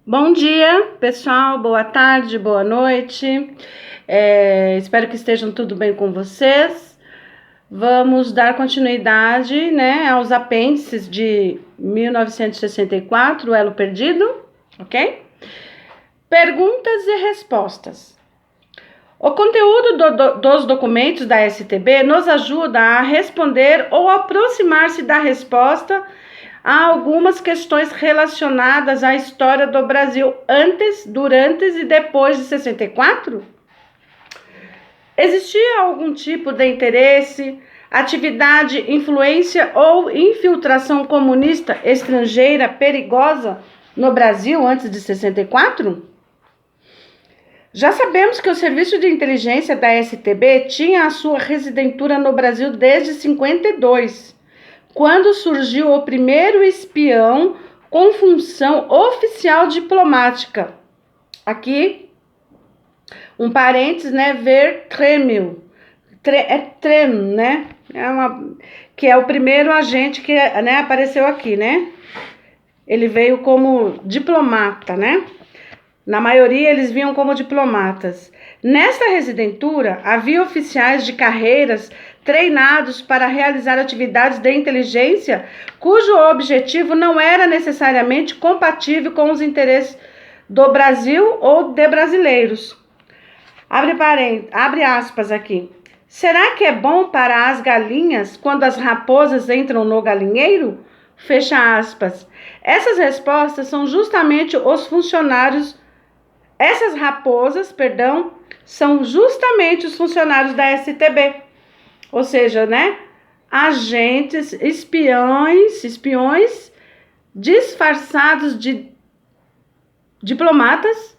Bom dia, pessoal, boa tarde, boa noite. Espero que estejam tudo bem com vocês. Vamos dar continuidade, né, aos apêndices de 1964, o Elo Perdido, ok? Perguntas e respostas. O conteúdo dos documentos da STB nos ajuda a responder ou aproximar-se da resposta a algumas questões relacionadas à história do Brasil antes, durante e depois de 64? Existia algum tipo de interesse, atividade, influência ou infiltração comunista estrangeira perigosa no Brasil antes de 64? Já sabemos que o Serviço de Inteligência da STB tinha a sua residentura no Brasil desde 52, quando surgiu o primeiro espião com função oficial diplomática. Aqui, um parênteses, né? Vertremel. Né? Que é o primeiro agente que, né, apareceu aqui, né? Ele veio como diplomata, né? Na maioria, eles vinham como diplomatas. Nesta residentura, havia oficiais de carreiras treinados para realizar atividades de inteligência cujo objetivo não era necessariamente compatível com os interesses do Brasil ou de brasileiros. Abre aspas aqui. Será que é bom para as galinhas quando as raposas entram no galinheiro? Fecha aspas. Essas respostas são justamente os funcionários. Essas raposas, são justamente os funcionários da STB. Ou seja, né? Agentes, espiões disfarçados de diplomatas,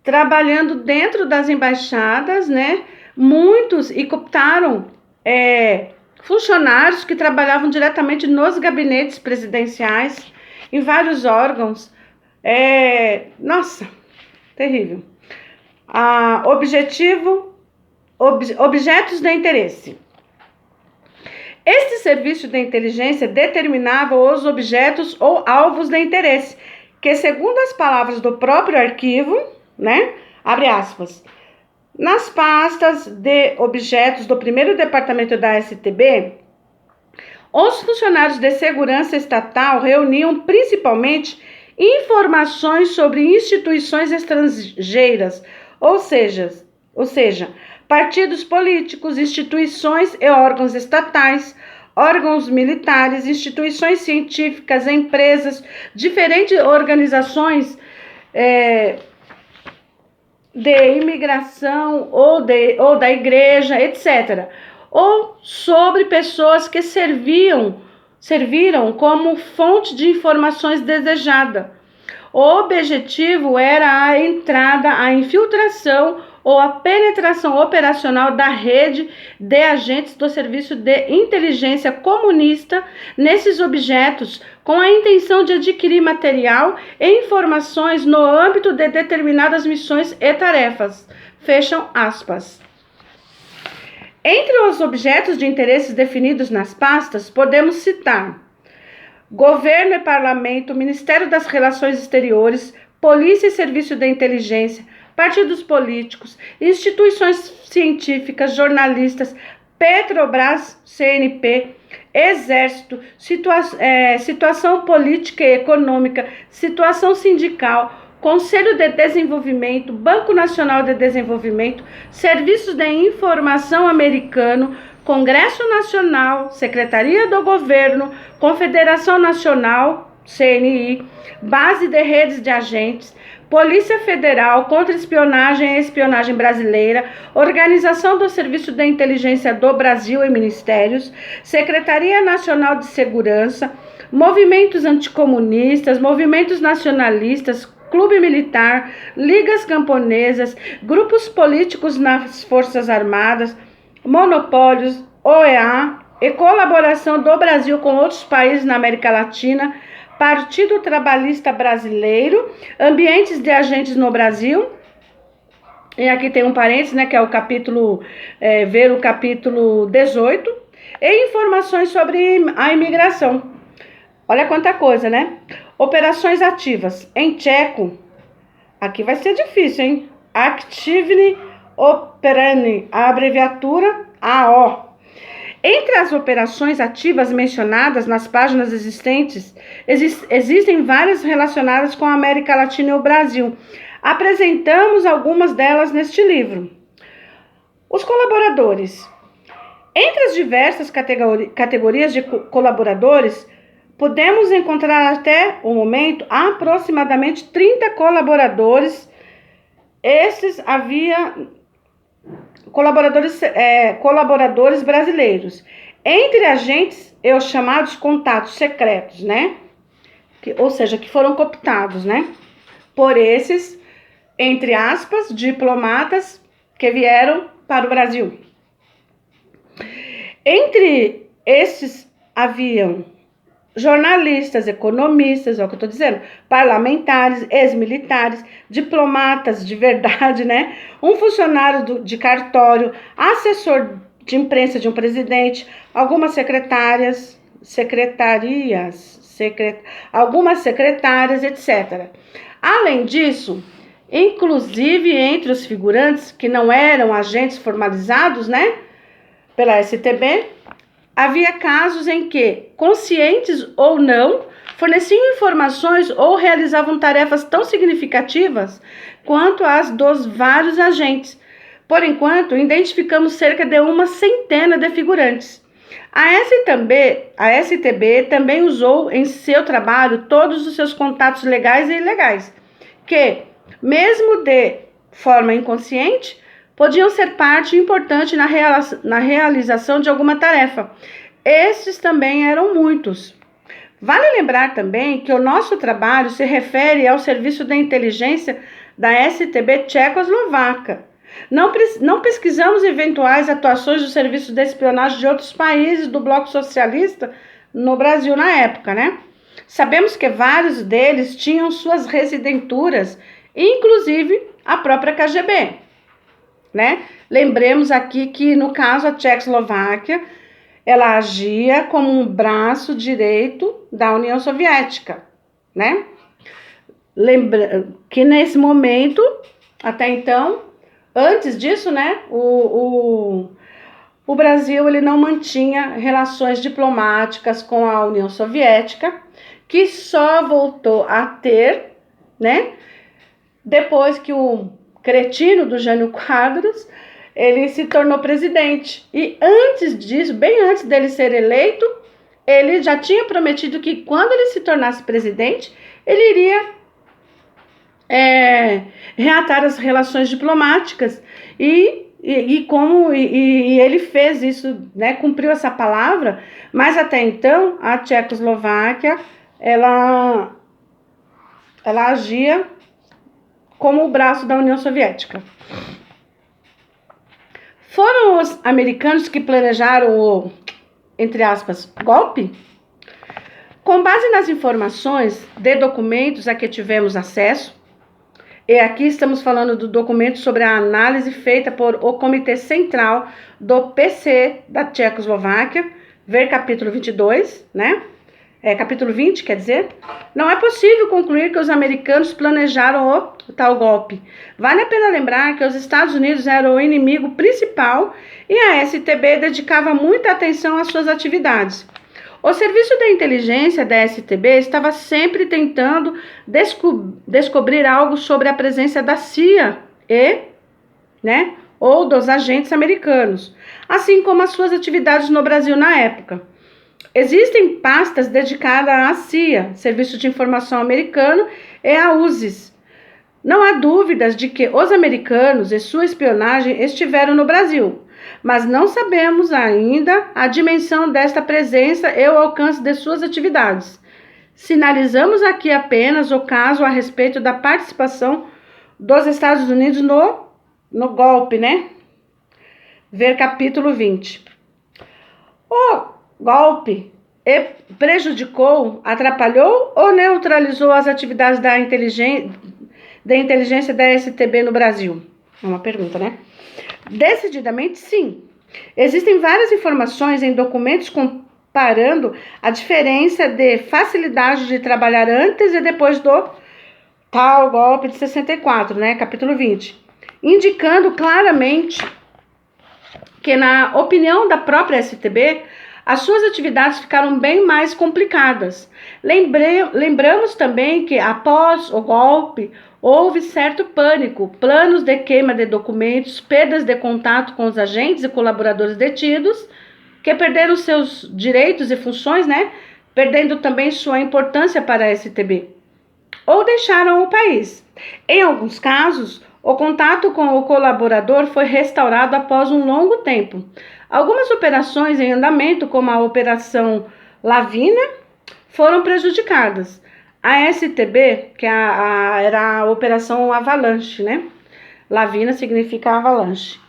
trabalhando dentro das embaixadas, né? Muitos e cooptaram funcionários que trabalhavam diretamente nos gabinetes presidenciais, em vários órgãos. Nossa, terrível. Objetos de interesse. Este serviço de inteligência determinava os objetos ou alvos de interesse, que, segundo as palavras do próprio arquivo, né, abre aspas, nas pastas de objetos do primeiro departamento da STB, os funcionários de segurança estatal reuniam principalmente informações sobre instituições estrangeiras, ou seja, partidos políticos, instituições e órgãos estatais, órgãos militares, instituições científicas, empresas, diferentes organizações de imigração ou da igreja, etc. Ou sobre pessoas que serviram como fonte de informações desejada. O objetivo era a entrada, a infiltração ou a penetração operacional da rede de agentes do Serviço de Inteligência Comunista nesses objetos, com a intenção de adquirir material e informações no âmbito de determinadas missões e tarefas. Fecham aspas. Entre os objetos de interesse definidos nas pastas, podemos citar Governo e Parlamento, Ministério das Relações Exteriores, Polícia e Serviço de Inteligência, partidos políticos, instituições científicas, jornalistas, Petrobras, CNP, Exército, situação política e econômica, situação sindical, Conselho de Desenvolvimento, Banco Nacional de Desenvolvimento, Serviços de Informação Americano, Congresso Nacional, Secretaria do Governo, Confederação Nacional, CNI, Base de Redes de Agentes, Polícia Federal, Contra-Espionagem e Espionagem Brasileira, Organização do Serviço de Inteligência do Brasil e Ministérios, Secretaria Nacional de Segurança, movimentos anticomunistas, movimentos nacionalistas, Clube Militar, Ligas Camponesas, grupos políticos nas Forças Armadas, monopólios, OEA e colaboração do Brasil com outros países na América Latina, Partido Trabalhista Brasileiro, ambientes de agentes no Brasil. E aqui tem um parênteses, né, que é o capítulo, ver o capítulo 18, e informações sobre a imigração. Olha quanta coisa, né? Operações ativas. Em tcheco, aqui vai ser difícil, hein? Aktivní operany, a abreviatura AO. Entre as operações ativas mencionadas nas páginas existentes, existem várias relacionadas com a América Latina e o Brasil. Apresentamos algumas delas neste livro. Os colaboradores. Entre as diversas categorias de colaboradores, podemos encontrar até o momento aproximadamente 30 colaboradores. Esses havia colaboradores brasileiros. Entre agentes, os chamados contatos secretos, né? Ou seja, que foram cooptados, né? Por esses, entre aspas, diplomatas que vieram para o Brasil. Entre esses haviam jornalistas, economistas, é o que eu estou dizendo, parlamentares, ex-militares, diplomatas de verdade, né? Um funcionário de cartório, assessor de imprensa de um presidente, algumas secretárias, algumas secretárias, etc. Além disso, inclusive entre os figurantes que não eram agentes formalizados, né, pela STB, havia casos em que, conscientes ou não, forneciam informações ou realizavam tarefas tão significativas quanto as dos vários agentes. Por enquanto, identificamos cerca de uma centena de figurantes. A STB também usou em seu trabalho todos os seus contatos legais e ilegais, que, mesmo de forma inconsciente, podiam ser parte importante na realização de alguma tarefa. Estes também eram muitos. Vale lembrar também que o nosso trabalho se refere ao serviço de inteligência da STB tchecoslovaca. Não pesquisamos eventuais atuações do serviço de espionagem de outros países do bloco socialista no Brasil na época, né? Sabemos que vários deles tinham suas residenturas, inclusive a própria KGB. Né? Lembremos aqui que, no caso, a Tchecoslováquia, ela agia como um braço direito da União Soviética, né? Lembra que nesse momento, até então, antes disso, né, o Brasil ele não mantinha relações diplomáticas com a União Soviética, que só voltou a ter, né, depois que o cretino do Jânio Quadros, ele se tornou presidente. E antes disso, bem antes dele ser eleito, ele já tinha prometido que quando ele se tornasse presidente, ele iria reatar as relações diplomáticas. E ele fez isso, né, cumpriu essa palavra, mas até então a Tchecoslováquia, ela agia como o braço da União Soviética. Foram os americanos que planejaram o, entre aspas, golpe? Com base nas informações de documentos a que tivemos acesso, e aqui estamos falando do documento sobre a análise feita por o Comitê Central do PC da Tchecoslováquia, ver capítulo 22, né? Capítulo 20, quer dizer, não é possível concluir que os americanos planejaram o tal golpe. Vale a pena lembrar que os Estados Unidos eram o inimigo principal e a STB dedicava muita atenção às suas atividades. O serviço de inteligência da STB estava sempre tentando descobrir algo sobre a presença da CIA ou dos agentes americanos, assim como as suas atividades no Brasil na época. Existem pastas dedicadas à CIA, Serviço de Informação Americano, e à USIS. Não há dúvidas de que os americanos e sua espionagem estiveram no Brasil, mas não sabemos ainda a dimensão desta presença e o alcance de suas atividades. Sinalizamos aqui apenas o caso a respeito da participação dos Estados Unidos no golpe, né? Ver capítulo 20. O golpe prejudicou, atrapalhou ou neutralizou as atividades da inteligência da STB no Brasil? É uma pergunta, né? Decididamente sim. Existem várias informações em documentos comparando a diferença de facilidade de trabalhar antes e depois do tal golpe de 64, né, capítulo 20, indicando claramente que, na opinião da própria STB, as suas atividades ficaram bem mais complicadas. Lembramos também que, após o golpe, houve certo pânico, planos de queima de documentos, perdas de contato com os agentes e colaboradores detidos, que perderam seus direitos e funções, né? Perdendo também sua importância para a STB, ou deixaram o país. Em alguns casos, o contato com o colaborador foi restaurado após um longo tempo. Algumas operações em andamento, como a Operação Lavina, foram prejudicadas. A STB, que era a Operação Avalanche, né? Lavina significa avalanche.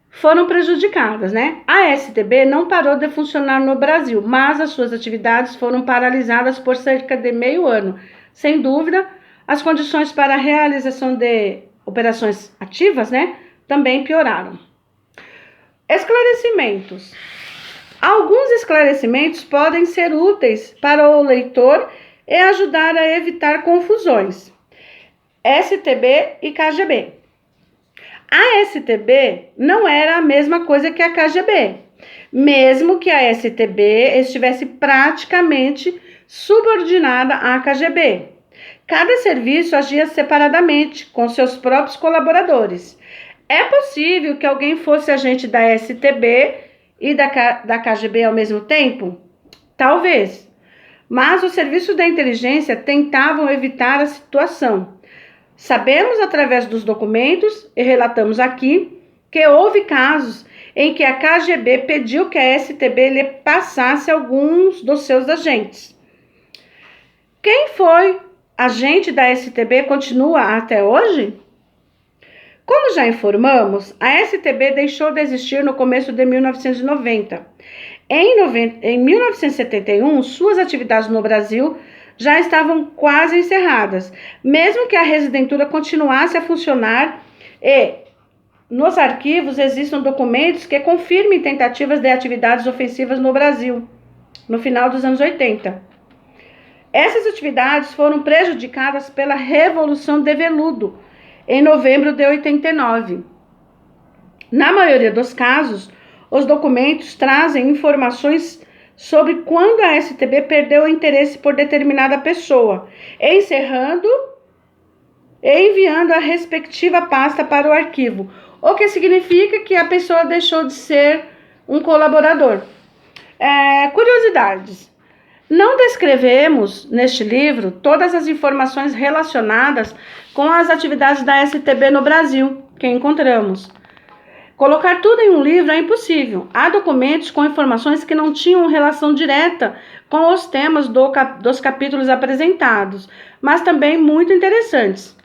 Foram prejudicadas, né? A STB não parou de funcionar no Brasil, mas as suas atividades foram paralisadas por cerca de meio ano. Sem dúvida, as condições para a realização de operações ativas, né, também pioraram. Esclarecimentos. Alguns esclarecimentos podem ser úteis para o leitor e ajudar a evitar confusões. STB e KGB. A STB não era a mesma coisa que a KGB, mesmo que a STB estivesse praticamente subordinada à KGB. Cada serviço agia separadamente, com seus próprios colaboradores. É possível que alguém fosse agente da STB e da KGB ao mesmo tempo? Talvez. Mas os serviços da inteligência tentavam evitar a situação. Sabemos através dos documentos, e relatamos aqui, que houve casos em que a KGB pediu que a STB lhe passasse alguns dos seus agentes. Quem foi agente da STB continua até hoje? Como já informamos, a STB deixou de existir no começo de 1990. Em 1971, suas atividades no Brasil já estavam quase encerradas, mesmo que a residentura continuasse a funcionar e nos arquivos existam documentos que confirmem tentativas de atividades ofensivas no Brasil, no final dos anos 80. Essas atividades foram prejudicadas pela Revolução de Veludo, em novembro de 89. Na maioria dos casos, os documentos trazem informações sobre quando a STB perdeu o interesse por determinada pessoa, encerrando e enviando a respectiva pasta para o arquivo, o que significa que a pessoa deixou de ser um colaborador. Curiosidades. Não descrevemos neste livro todas as informações relacionadas com as atividades da STB no Brasil que encontramos. Colocar tudo em um livro é impossível. Há documentos com informações que não tinham relação direta com os temas dos capítulos apresentados, mas também muito interessantes.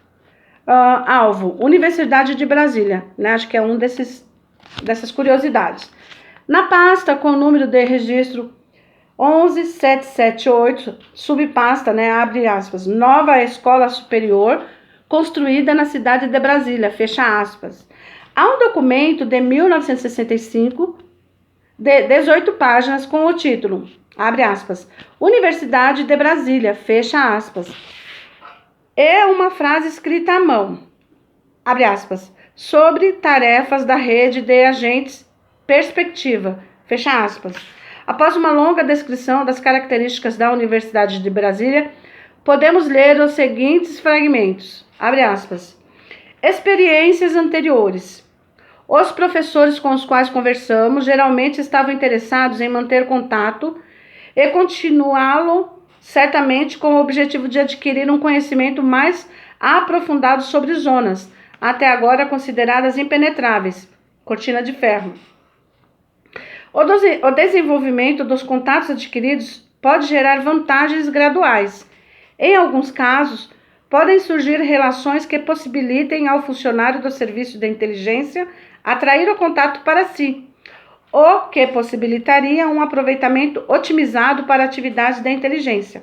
Alvo, Universidade de Brasília, né? Acho que é dessas curiosidades. Na pasta com o número de registro 11778, subpasta, né, abre aspas, Nova Escola Superior, construída na cidade de Brasília, fecha aspas. Há um documento de 1965, de 18 páginas, com o título, abre aspas, Universidade de Brasília, fecha aspas. E uma frase escrita à mão, abre aspas, sobre tarefas da rede de agentes, perspectiva, fecha aspas. Após uma longa descrição das características da Universidade de Brasília, podemos ler os seguintes fragmentos, abre aspas. Experiências anteriores. Os professores com os quais conversamos geralmente estavam interessados em manter contato e continuá-lo, certamente com o objetivo de adquirir um conhecimento mais aprofundado sobre zonas, até agora consideradas impenetráveis, cortina de ferro. O desenvolvimento dos contatos adquiridos pode gerar vantagens graduais. Em alguns casos, podem surgir relações que possibilitem ao funcionário do serviço de inteligência atrair o contato para si, o que possibilitaria um aproveitamento otimizado para a atividade da inteligência.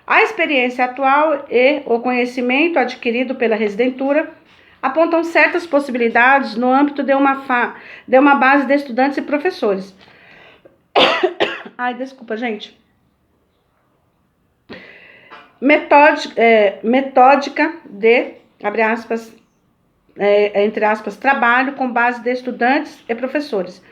A experiência atual e o conhecimento adquirido pela residentura apontam certas possibilidades no âmbito de uma base de estudantes e professores. Ai, desculpa, gente. Metódica de, abre aspas, entre aspas, trabalho com base de estudantes e professores.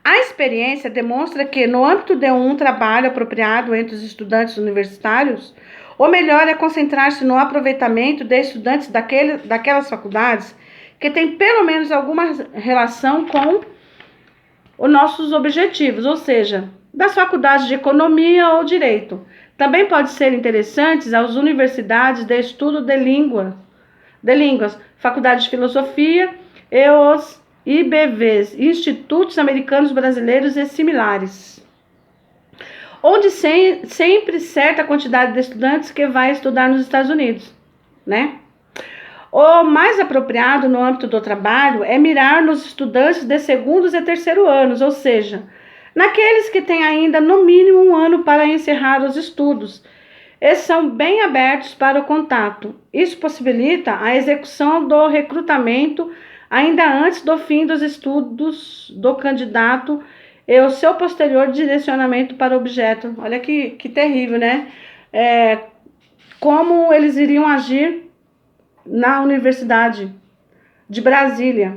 A experiência demonstra que, no âmbito de um trabalho apropriado entre os estudantes universitários, o melhor é concentrar-se no aproveitamento de estudantes daquelas faculdades que têm pelo menos alguma relação com os nossos objetivos, ou seja, das faculdades de economia ou direito. Também pode ser interessantes às universidades de estudo de línguas, faculdade de filosofia e os IBVs, Institutos Americanos Brasileiros e similares, onde sempre certa quantidade de estudantes que vai estudar nos Estados Unidos, né? O mais apropriado no âmbito do trabalho é mirar nos estudantes de segundos e terceiro anos, ou seja, naqueles que têm ainda no mínimo um ano para encerrar os estudos. Eles são bem abertos para o contato. Isso possibilita a execução do recrutamento ainda antes do fim dos estudos do candidato e o seu posterior direcionamento para o objeto. Olha que terrível, né? Como eles iriam agir na Universidade de Brasília.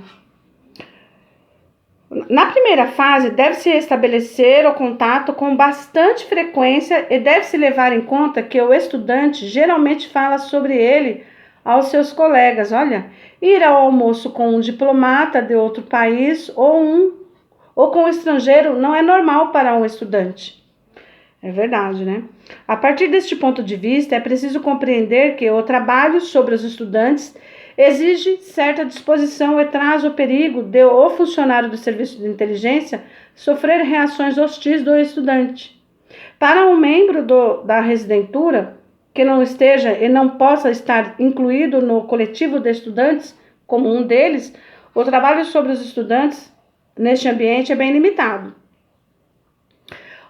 Na primeira fase, deve-se estabelecer o contato com bastante frequência e deve-se levar em conta que o estudante geralmente fala sobre ele aos seus colegas. Olha, ir ao almoço com um diplomata de outro país ou com um estrangeiro não é normal para um estudante. É verdade, né? A partir deste ponto de vista, é preciso compreender que o trabalho sobre os estudantes exige certa disposição e traz o perigo de o funcionário do serviço de inteligência sofrer reações hostis do estudante. Para um membro da residentura que não esteja e não possa estar incluído no coletivo de estudantes, como um deles, o trabalho sobre os estudantes neste ambiente é bem limitado.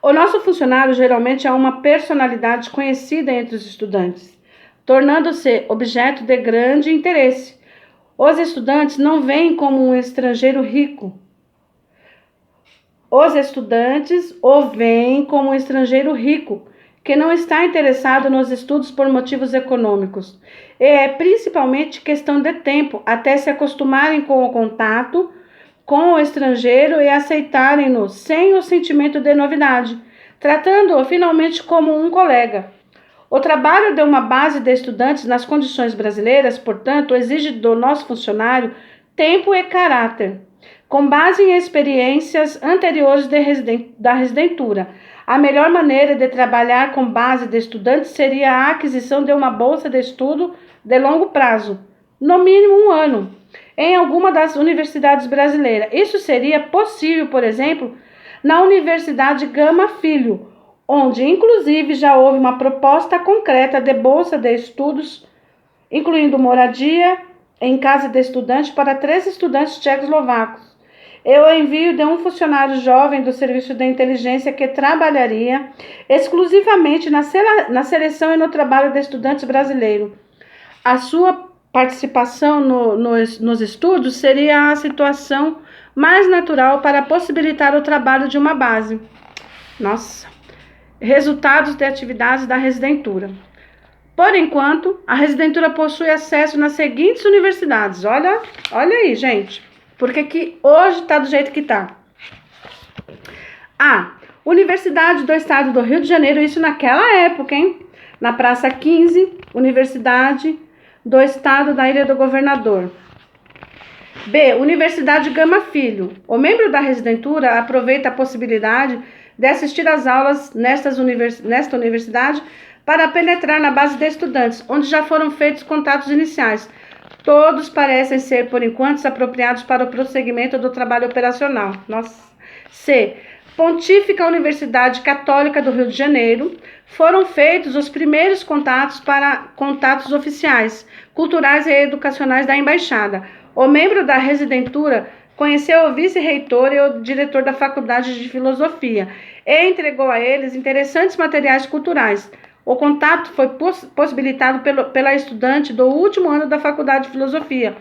O nosso funcionário geralmente é uma personalidade conhecida entre os estudantes, tornando-se objeto de grande interesse. Os estudantes não veem como um estrangeiro rico. Os estudantes o veem como um estrangeiro rico, que não está interessado nos estudos por motivos econômicos. E é principalmente questão de tempo até se acostumarem com o contato com o estrangeiro e aceitarem-no sem o sentimento de novidade, tratando-o finalmente como um colega. O trabalho de uma base de estudantes nas condições brasileiras, portanto, exige do nosso funcionário tempo e caráter. Com base em experiências anteriores da residentura, a melhor maneira de trabalhar com base de estudantes seria a aquisição de uma bolsa de estudo de longo prazo, no mínimo 1 ano, em alguma das universidades brasileiras. Isso seria possível, por exemplo, na Universidade Gama Filho, onde inclusive já houve uma proposta concreta de bolsa de estudos, incluindo moradia em casa de estudante para 3 estudantes tchecoslovacos. Eu envio de um funcionário jovem do Serviço de Inteligência que trabalharia exclusivamente na seleção e no trabalho de estudantes brasileiros. A sua participação nos estudos seria a situação mais natural para possibilitar o trabalho de uma base. Nossa! Resultados de atividades da residentura. Por enquanto, a residentura possui acesso nas seguintes universidades. Olha aí, gente. Porque que hoje está do jeito que está. A. Universidade do Estado do Rio de Janeiro, isso naquela época, hein? Na Praça 15, Universidade do Estado da Ilha do Governador. B. Universidade Gama Filho. O membro da residentura aproveita a possibilidade de assistir às aulas nesta universidade para penetrar na base de estudantes, onde já foram feitos contatos iniciais. Todos parecem ser, por enquanto, apropriados para o prosseguimento do trabalho operacional. Nossa. C. Pontífica Universidade Católica do Rio de Janeiro. Foram feitos os primeiros contatos para contatos oficiais, culturais e educacionais da embaixada. O membro da residentura conheceu o vice-reitor e o diretor da Faculdade de Filosofia e entregou a eles interessantes materiais culturais. O contato foi possibilitado pela estudante do último ano da Faculdade de Filosofia,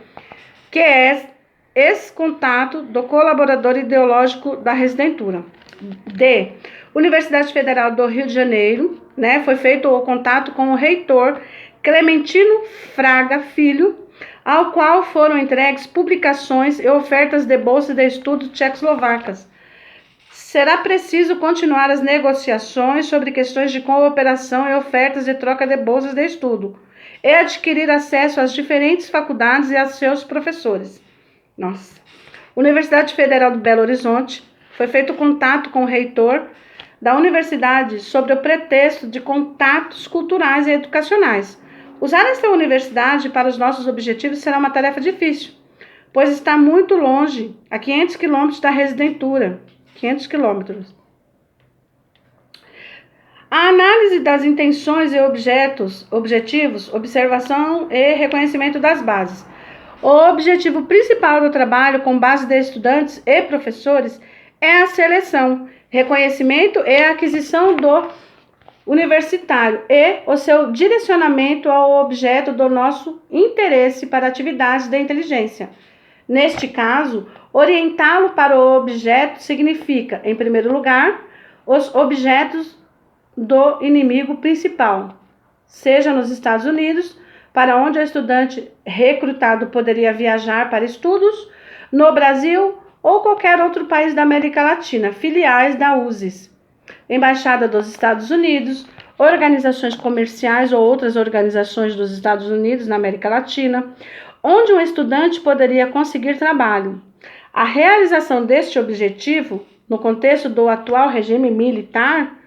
que é esse contato do colaborador ideológico da residentura. D. Universidade Federal do Rio de Janeiro, né, foi feito o contato com o reitor Clementino Fraga Filho, ao qual foram entregues publicações e ofertas de bolsas de estudo tchecoslovacas. Será preciso continuar as negociações sobre questões de cooperação e ofertas de troca de bolsas de estudo e adquirir acesso às diferentes faculdades e a seus professores. Nossa. Universidade Federal do Belo Horizonte, foi feito contato com o reitor da universidade sobre o pretexto de contatos culturais e educacionais. Usar esta universidade para os nossos objetivos será uma tarefa difícil, pois está muito longe, a 500 quilômetros da residentura. 500 quilômetros. A análise das intenções e objetivos, observação e reconhecimento das bases. O objetivo principal do trabalho com base de estudantes e professores é a seleção, reconhecimento e aquisição do universitário e o seu direcionamento ao objeto do nosso interesse para atividades de inteligência. Neste caso, orientá-lo para o objeto significa, em primeiro lugar, os objetos do inimigo principal, seja nos Estados Unidos, para onde o estudante recrutado poderia viajar para estudos, no Brasil ou qualquer outro país da América Latina, filiais da USES, Embaixada dos Estados Unidos, organizações comerciais ou outras organizações dos Estados Unidos na América Latina, onde um estudante poderia conseguir trabalho. A realização deste objetivo, no contexto do atual regime militar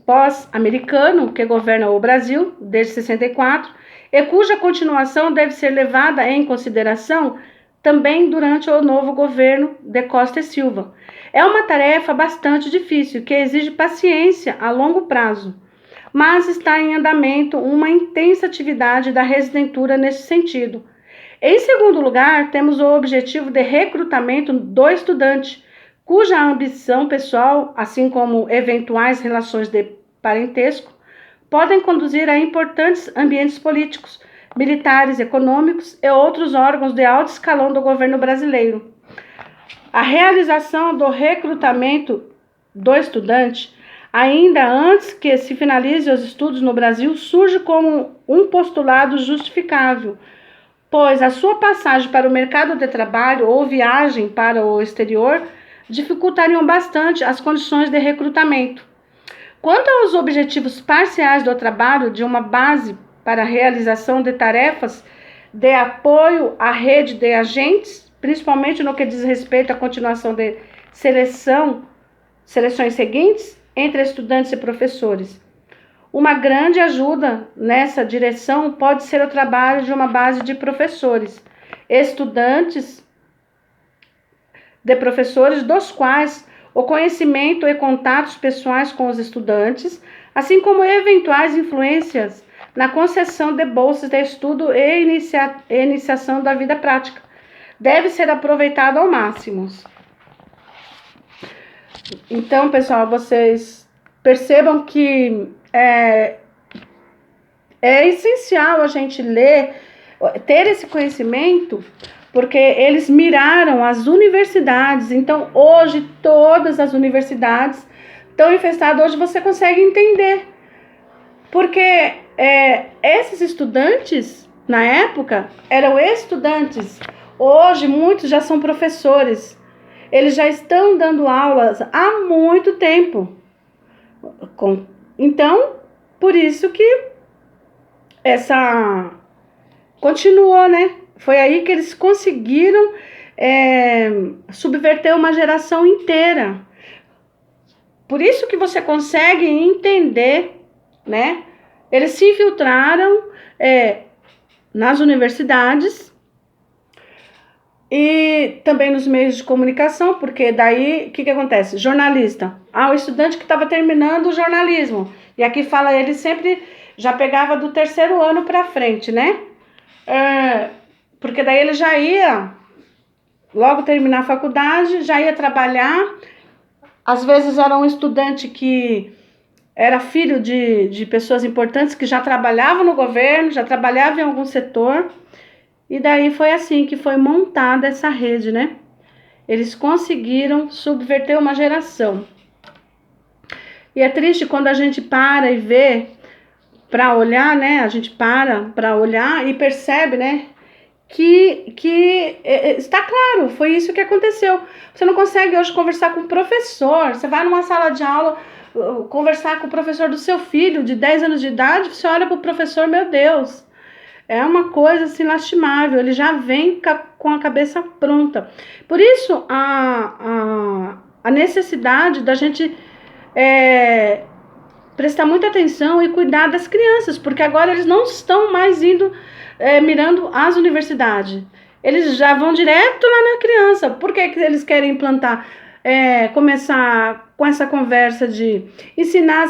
pós-americano que governa o Brasil desde 64 e cuja continuação deve ser levada em consideração também durante o novo governo de Costa e Silva. É uma tarefa bastante difícil que exige paciência a longo prazo, mas está em andamento uma intensa atividade da residentura nesse sentido. Em segundo lugar, temos o objetivo de recrutamento do estudante, cuja ambição pessoal, assim como eventuais relações de parentesco, podem conduzir a importantes ambientes políticos, militares, econômicos e outros órgãos de alto escalão do governo brasileiro. A realização do recrutamento do estudante, ainda antes que se finalize os estudos no Brasil, surge como um postulado justificável, pois a sua passagem para o mercado de trabalho ou viagem para o exterior dificultariam bastante as condições de recrutamento. Quanto aos objetivos parciais do trabalho de uma base para a realização de tarefas de apoio à rede de agentes, principalmente no que diz respeito à continuação de seleções seguintes entre estudantes e professores. Uma grande ajuda nessa direção pode ser o trabalho de uma base de professores, estudantes de professores dos quais o conhecimento e contatos pessoais com os estudantes, assim como eventuais influências na concessão de bolsas de estudo e iniciação da vida prática, deve ser aproveitado ao máximo. Então, pessoal, vocês percebam que é essencial a gente ler, ter esse conhecimento, porque eles miraram as universidades. Então, hoje, todas as universidades estão infestadas. Hoje você consegue entender. Porque esses estudantes, na época, eram estudantes. Hoje, muitos já são professores. Eles já estão dando aulas há muito tempo. Então, por isso que essa continuou, né? Foi aí que eles conseguiram subverter uma geração inteira. Por isso que você consegue entender, né? Eles se infiltraram nas universidades e também nos meios de comunicação, porque daí, o que acontece? Jornalista. O estudante que estava terminando o jornalismo. E aqui fala, ele sempre já pegava do terceiro ano para frente, né? Porque daí ele já ia logo terminar a faculdade, já ia trabalhar. Às vezes era um estudante que era filho de pessoas importantes que já trabalhavam no governo, já trabalhavam em algum setor. E daí foi assim que foi montada essa rede, né? Eles conseguiram subverter uma geração. E é triste quando a gente para e vê, para olhar, né? A gente para olhar e percebe, né? Que está claro, foi isso que aconteceu. Você não consegue hoje conversar com o professor. Você vai numa sala de aula conversar com o professor do seu filho de 10 anos de idade, você olha para o professor, meu Deus, é uma coisa assim lastimável, ele já vem com a cabeça pronta. Por isso, a necessidade da gente prestar muita atenção e cuidar das crianças, porque agora eles não estão mais indo mirando as universidades. Eles já vão direto lá na criança. Por que eles querem implantar, começar com essa conversa de ensinar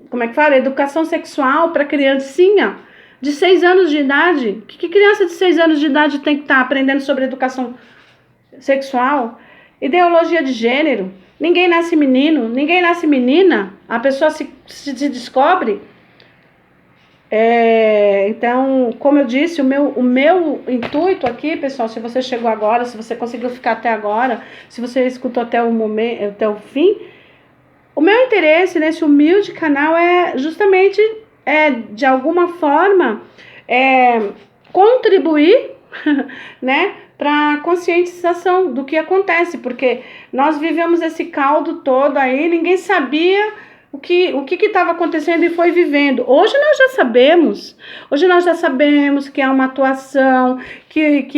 como é que fala? Educação sexual para criancinha de 6 anos de idade? Que criança de 6 anos de idade tem que estar aprendendo sobre educação sexual? Ideologia de gênero. Ninguém nasce menino, ninguém nasce menina. A pessoa se descobre. Então, como eu disse, o meu intuito aqui, pessoal, se você chegou agora, se você conseguiu ficar até agora, se você escutou até o fim, o meu interesse nesse humilde canal é justamente, de alguma forma, contribuir, né, para a conscientização do que acontece, porque nós vivemos esse caldo todo aí, ninguém sabia o que estava acontecendo e foi vivendo. Hoje nós já sabemos que há uma atuação, que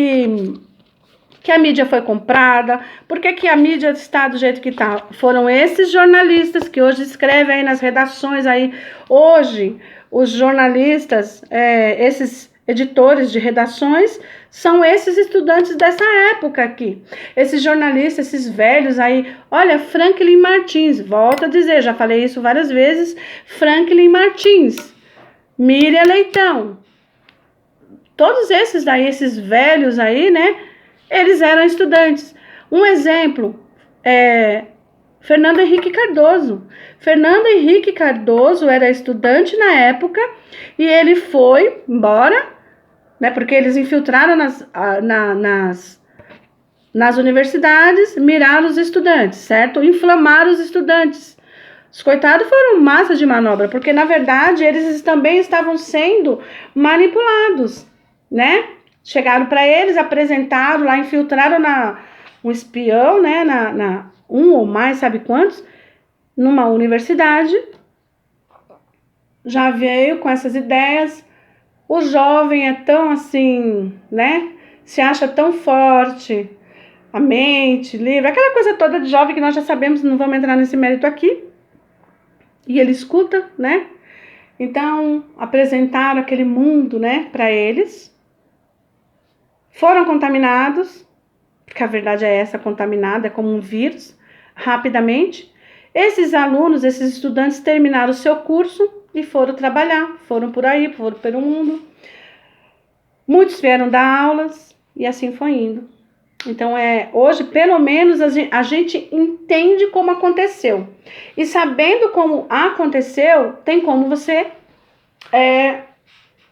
a mídia foi comprada. Por que a mídia está do jeito que está? Foram esses jornalistas que hoje escrevem aí nas redações aí. Hoje, os jornalistas, esses editores de redações, são esses estudantes dessa época aqui. Esses jornalistas, esses velhos aí. Olha, Franklin Martins, volto a dizer, já falei isso várias vezes, Franklin Martins, Miriam Leitão, todos esses daí, esses velhos aí, né, eles eram estudantes. Um exemplo, Fernando Henrique Cardoso. Fernando Henrique Cardoso era estudante na época e ele foi embora, né, porque eles infiltraram nas universidades, miraram os estudantes, certo? Inflamaram os estudantes. Os coitados foram massa de manobra, porque na verdade eles também estavam sendo manipulados, né? Chegaram para eles, apresentaram lá, infiltraram um espião, né? Um ou mais, sabe quantos? Numa universidade. Já veio com essas ideias. O jovem é tão assim, né? Se acha tão forte, a mente, livre, aquela coisa toda de jovem que nós já sabemos, não vamos entrar nesse mérito aqui. E ele escuta, né? Então, apresentaram aquele mundo, né, para eles. Foram contaminados, porque a verdade é essa, contaminada, é como um vírus, rapidamente. Esses alunos, esses estudantes terminaram o seu curso e foram trabalhar, foram por aí, foram pelo mundo. Muitos vieram dar aulas e assim foi indo. Então, hoje, pelo menos, a gente entende como aconteceu. E sabendo como aconteceu, tem como você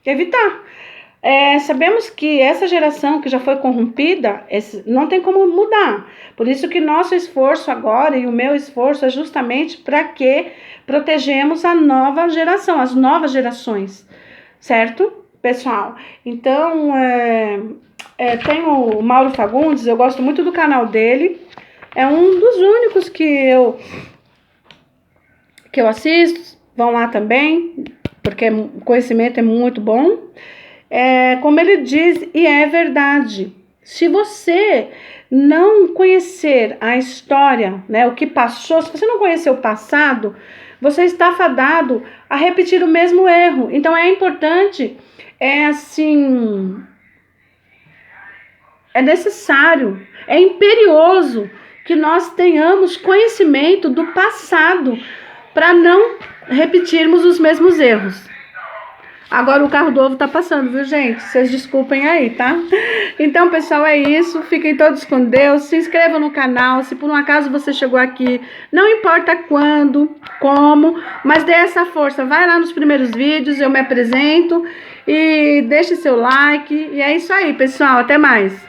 evitar. Sabemos que essa geração que já foi corrompida, não tem como mudar. Por isso que nosso esforço agora e o meu esforço é justamente para que protegemos a nova geração, as novas gerações, certo, pessoal? Então, tem o Mauro Fagundes, eu gosto muito do canal dele, é um dos únicos que eu assisto, vão lá também, porque o conhecimento é muito bom. Como ele diz, e é verdade, se você não conhecer a história, né, o que passou, se você não conhecer o passado, você está fadado a repetir o mesmo erro. Então é importante, é necessário, é imperioso que nós tenhamos conhecimento do passado para não repetirmos os mesmos erros. Agora o carro do ovo tá passando, viu, gente? Vocês desculpem aí, tá? Então, pessoal, é isso. Fiquem todos com Deus. Se inscrevam no canal. Se por um acaso você chegou aqui, não importa quando, como, mas dê essa força. Vai lá nos primeiros vídeos, eu me apresento e deixe seu like. E é isso aí, pessoal. Até mais.